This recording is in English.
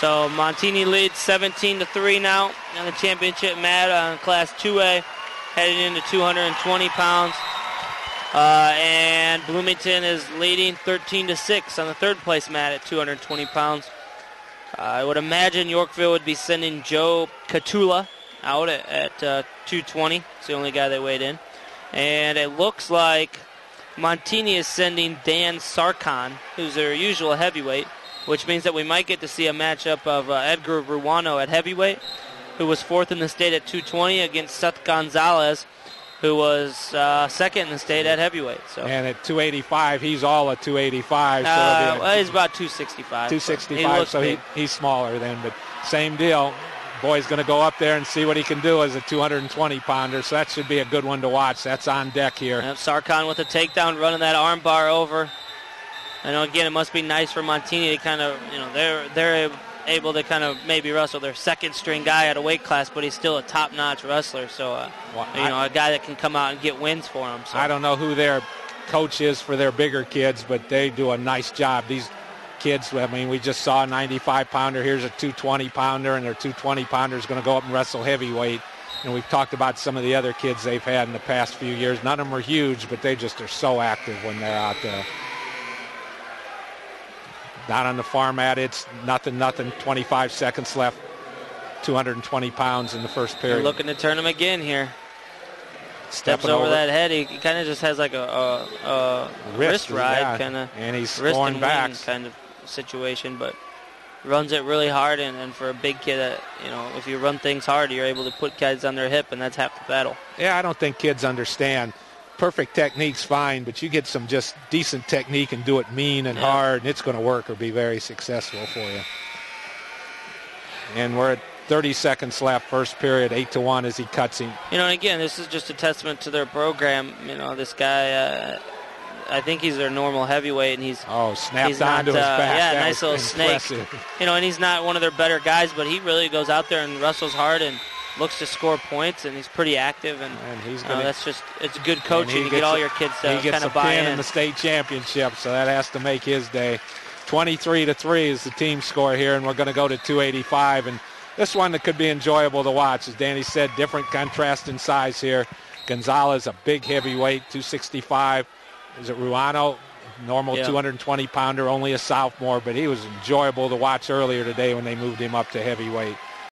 So Montini leads 17-3 now on the championship mat on Class 2A, heading into 220 pounds. And Bloomington is leading 13-6 on the third place mat at 220 pounds. I would imagine Yorkville would be sending Joe Katula out at 220. It's the only guy that weighed in. And it looks like Montini is sending Dan Sarkan, who's their usual heavyweight, which means that we might get to see a matchup of Edgar Ruano at heavyweight, who was fourth in the state at 220, against Seth Gonzalez, who was second in the state at heavyweight. So. And at 285, he's all at 285. Well, he's about 265. 265, so he's smaller then, but same deal. Boy's going to go up there and see what he can do as a 220-pounder, so that should be a good one to watch. That's on deck here. Yep, Sarkan with a takedown, running that arm bar over. I know, again, it must be nice for Montini to kind of, they're able to kind of maybe wrestle their second-string guy at a weight class, but he's still a top-notch wrestler. So, a guy that can come out and get wins for him. So. I don't know who their coach is for their bigger kids, but they do a nice job. These kids, I mean, we just saw a 95-pounder. Here's a 220-pounder, and their 220-pounder is going to go up and wrestle heavyweight. And we've talked about some of the other kids they've had in the past few years. None of them are huge, but they just are so active when they're out there. Not on the far mat. It's nothing. 25 seconds left. 220 pounds in the first period. They're looking to turn him again here. Steps over that head. He kind of just has like a wrist ride kind of. And he's going back kind of situation, but runs it really hard. And for a big kid, if you run things hard, you're able to put guys on their hip, and that's half the battle. Yeah, I don't think kids understand. Perfect technique's fine, but you get some just decent technique and do it mean and hard, and it's going to work or be very successful for you. And we're at 30 seconds left, first period, 8-1 as he cuts him. And again, this is just a testament to their program. This guy, I think he's their normal heavyweight, and he's snapped onto his back. Yeah, nice little snake. And he's not one of their better guys, but he really goes out there and wrestles hard and looks to score points, and he's pretty active, and he's it's good coaching to get all your kids to kind of buy in. He gets a pin in the state championship, so that has to make his day. 23-3 is the team score here, and we're going to go to 285, and this one that could be enjoyable to watch. As Danny said, different contrast in size here. Gonzalez, a big heavyweight, 265. Is it Ruano? Normal 220-pounder, only a sophomore, but he was enjoyable to watch earlier today when they moved him up to heavyweight.